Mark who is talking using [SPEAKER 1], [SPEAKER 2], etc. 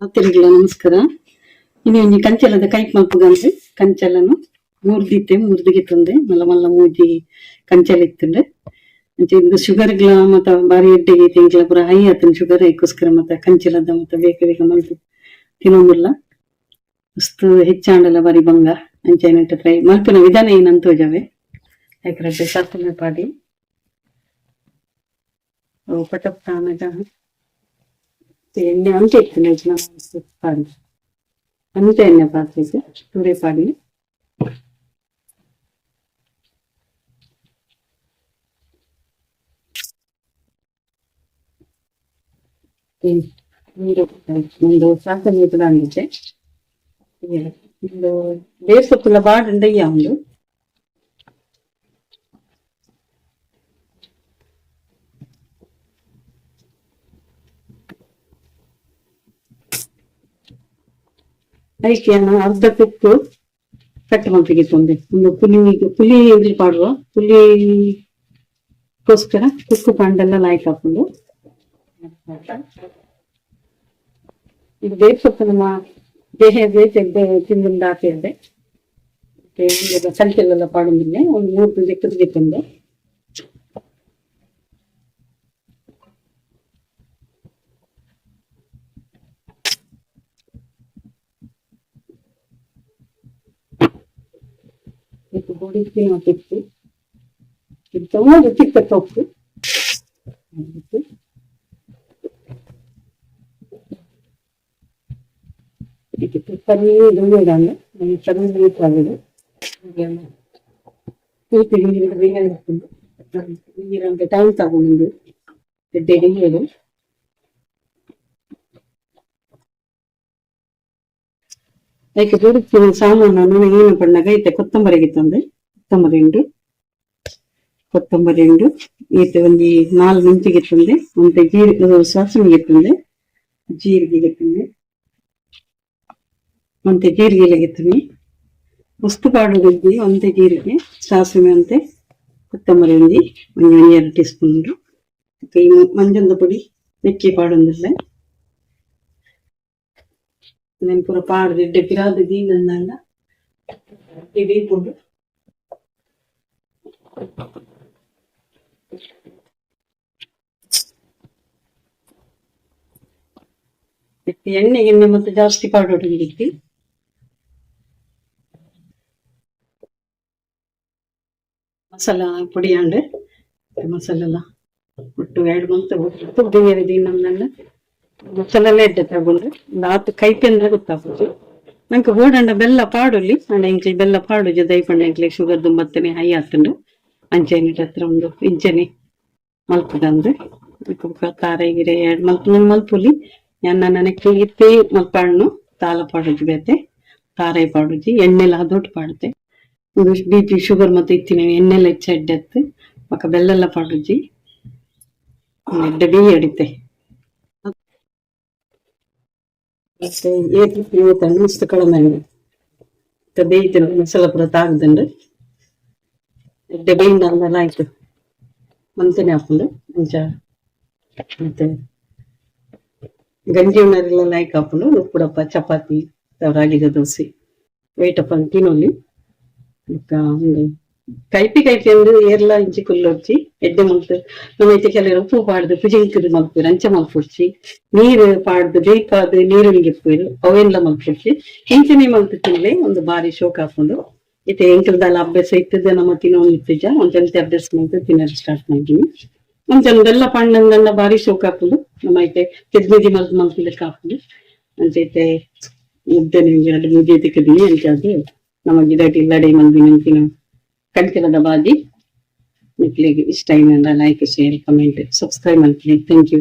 [SPEAKER 1] ಹತ್ತಿರಗಳ ನಮಸ್ಕಾರ. ಇನ್ನು ಒಂಜಿ ಕಂಚಲದ ಕೈಕ್ ಮಲ್ಪುಗಂದ್ರೆ ಕಂಚಲನು ಮೂರ್ದಿಗೆ ತಂದೆ ಮಲ್ಲ ಮಲ್ಲ ಮೂಜಿ ಕಂಚಲ ಇತ್ತಂಡೆ ಇದು ಶುಗರ್ ಗ್ಲಾ ಮತ್ತ ಬಾರಿ ಎಡ್ಡೆಗೆ ತಿಂಗಳ ಪೂರ ಹೈ ಆತನ ಶುಗರ್ ಐಕೋಸ್ಕರ ಮತ್ತ ಕಂಚಲದ ಮತ್ತ ಬೇಗ ಮಲ್ಪು ತಿನ್ನೋದಿಲ್ಲ ಅಷ್ಟು ಹೆಚ್ಚಾಂಡಲ ಬಾರಿ ಬಂಗ ಅಂಚೆನಂತ ಟ್ರೈ ಮಲ್ಪಿನ ವಿಧಾನ ಏನಂತೋಜಾವೆ ಯಾಕಂದ್ರೆ ಶಾಸ್ತ್ರ ಪಾಡಿ ಪಟಪ್ತಾನಗ ಎಣ್ಣೆ ಅಂಚೆ ಇತ್ತು ಪಾಡಿ ಅಂಚೆ ಎಣ್ಣೆ ಪಾತ್ರೆಗೆ ಸೂರ್ಯ ಪಾಡಿ ಒಂದು ಶಾಸ್ತ್ರ ಅಂದಿದ್ದೆ ಒಂದು ಬೇಸೊತ್ತುಲ ಬಾಡುಂಡಯ್ಯ ಒಂದು ಅದಕ್ಕೆ ಅರ್ಧ ಕುಕ್ಕು ಕಟ್ಟ ಮಲ್ಪಿಗೆ ತಂದೆ ಒಂದು ಪುಲಿ ಇದ್ರಲ್ಲಿ ಪಾಡುವ ಪುಲಿಗೋಸ್ಕರ ಕುಕ್ಕು ಪಾಂಡೆಲ್ಲ ಲಾಯ್ಕ್ ಹಾಕೊಂಡು ಇದು ಬೇಸೊತ್ತು ನಮ್ಮ ದೇಹ ಬೇಸೆ ತಿಂದಿಂದ ಹಾಕಿದ್ದೆ ಸಂತೆಲೆಲ್ಲ ಪಾಡುದಿಲ್ಲ ಒಂದು 3 ದಿಕ್ಕದಿಗೆ ತಂದೆ ಗೋಡಿ ತಿನ್ನೋಕಿತ್ತು ತುಂಬ ಚಿಕ್ಕ ಸೊಪ್ಪು ಸರಿ ದುಂಡಿಡಂಗೆ ಸರಿ ನೀಟಾಗಿದೆ ನೀರಂತೆ ಟೈಮ್ ತಗೊಂಡು ಡೆಡಿ ಹೇಳಿ ಅದಕ್ಕೆ ದುಡುಕಿನ ಸಾಮಾನು ಏನು ಪಣ್ಣಾಗ ಐತೆ ಕೊತ್ತಂಬರಿಗೆ ತಂದೆ ಕೊತ್ತಂಬರಿ ಉಂಡು ಈತೆ ಒಂದು 4 ಮೆಂತಿಗೆ ತಂದೆ ಒಂದು ಸಾಸಿವೆಗೆ ತಂದೆ ಜೀರಿಗೆಗೆ ತಂದೆ ಮತ್ತೆ ಜೀರಿಗೆಗೆ ತಂದೆ ಉಸ್ತು ಪಾಡುಗದ್ದಿ ಒಂದೇ ಜೀರಿಗೆ ಸಾಸಿವೆ ಅಂತೆ ಕೊತ್ತಂಬರಿ ಒಂದಿ ಒಂದು 2 ಟೀ ಸ್ಪೂನ್ ಉಂಡು ಈ ಮಂಜದ ಪುಡಿ ಮೆಕ್ಕಿ ಪಾಡೊಂದಿಲ್ಲ ನಾನು ಪೂರ ಪಾಡ್ದು ಎಡ್ಡೆ ಪಿರಾದ ದೀನಂದ ಬೇಯ್ಕೊಂಡು ಎಣ್ಣೆ ಮತ್ತೆ ಜಾಸ್ತಿ ಪಾಡೋಡಿದ್ದಿ ಮಸಾಲ ಪುಡಿ ಅಂಡೆ ಮಸಾಲೆಲ್ಲ ಒಟ್ಟು 2 ಮಂತ್ ಬೇರೆ ದೀನಂದ ಮಸಾಲೆಲ್ಲ ಎಡ್ಡೆ ತಗೊಂಡ್ರೆ ಒಂದು ಕೈಪಿ ಅಂದ್ರೆ ಗೊತ್ತಾಗ್ಬೋದು ನಂಗೆ ಓಡಂಡ ಬೆಲ್ಲ ಪಾಡೋಲಿ ಅಂಡ ಇಂಕ್ಲಿ ಬೆಲ್ಲ ಪಾಡುಜ ದಯಪಂಡ ಇಂಕ್ಲಿ ಶುಗರ್ ದುಂಬತ್ತನೆ ಹೈ ಆತಂಡು ಅಂಚೆನಿ ಹತ್ರ ಒಂದು ಇಂಚನೆ ಮಲ್ಪದಂದ್ರೆ ತಾರೆ ಗಿರೆ 2 ಮಲ್ಪುಲಿ ನನಗೆ ಇತ್ತೇ ಮಲ್ಪಾಡ್ನು ತಾಲ ಪಾಡುಜಿ ಬೇತೆ ತಾರೆ ಪಾಡುಜಿ ಎಣ್ಣೆಲ್ಲ ಅದೊಟ್ಟು ಪಾಡುತ್ತೆ ಒಂದು BP ಶುಗರ್ ಮತ್ತೆ ಇತ್ತಿನ ಎಣ್ಣೆಲ್ಲ ಹೆಚ್ಚ ಎಡ್ಡೆತ್ತು ಪಕ್ಕ ಬೆಲ್ಲೆಲ್ಲ ಪಾಡುಜಿ ಎಡ್ಡೆ ಬೇಯಿ ಅಡಿತೆ ಮತ್ತೆ ಏತನ್ನು ಇಷ್ಟು ಕಡಿಮೆ ಬೇಯ್ತಿನ ಮಸಾಲ ಪುರ ತಾಗದಂಡು ಎಡ್ಡೆ ಬೇಯಿಂದಲ್ಲ ಆಯ್ತು ಮಂತನೆ ಹಾಕೊಂಡು ಅಂಚ ಮತ್ತೆ ಗಂಜಿ ಉಣ್ಣರೆಲ್ಲ ಲೈಕ್ ಹಾಕೊಂಡು ಉಪ್ಪುಡಪ್ಪ ಚಪಾತಿ ರಾಗಿದ ದೋಸೆ ವೇಟಪ್ಪ ತಿನ್ನೋಲಿ ಒಂದು ಕೈಪಿ ಅಂದ್ರೆ ಏರ್ಲ ಇಂಚಿ ಕುಲ್ಲೊಚ್ಚಿ ಎಡ್ಡೆ ಮಲ್ತು ನಮ್ಮೈತೆ ಕೆಲವರು ಉಪ್ಪು ಪಾಡ್ದು ಪುಜಿಂಕದು ಮಲ್ಪುರು ಅಂಚ ಮಲ್ಪೊಡ್ಚಿ ನೀರು ಪಾಡ್ದು ಬೇಕಾದ ನೀರುಣಿಗೆ ಪೋಯ್ರು ಅವೆಲ್ಲ ಮಲ್ಪೊಡ್ಚಿ ಇಂಚನೆ ಮಲ್ತು ತಿನ್ಲೆ ಒಂದು ಬಾರಿ ಶೋಕ್ ಹಾಕೊಂಡು ಇತ್ತೆ ಎಂಕಲ್ದಲ್ಲ ಅಭ್ಯಾಸ ಇತ್ತದ ನಮ್ಮ ತಿನ್ನೋನ್ ಇತ್ತಜ ಒಂದ್ಸಲ ಅಭ್ಯಾಸ ಮಾಡ್ತು ತಿನ್ನೋದು ಸ್ಟಾರ್ಟ್ ಮಾಡಿದ್ವಿ ಒಂದ್ಸಲ ಬೆಲ್ಲ ಪಣ್ಣಂದನ್ನ ಬಾರಿ ಶೋಕ್ ಹಾಕೊಂಡು ನಮ್ಮೈತೆ ಕೆದ್ಮಿದಿ ಮಲ್ಪುಲಕ್ಕೆ ಹಾಕೊಂಡು ಅಂಚೈತೆ ಮುದ್ದೆ 2 ಮುದ್ದೆ ತಿಕ್ಕದಿನಿ ಅಂಚಾದು ನಮ್ಮ ಗಿಡಟಿ ಇಲ್ಲಡೆ ಮಂದಿ ನಂತಿನ ಕಂಚಿನದ ಬಾಜಿ ಮಕ್ಕಳಿಗೆ ಇಷ್ಟ ಏನಂದ್ರೆ ಲೈಕ್ ಶೇರ್ ಕಮೆಂಟ್ ಸಬ್ಸ್ಕ್ರೈಬ್ ಮಾಡ್ತೀನಿ. Thank you.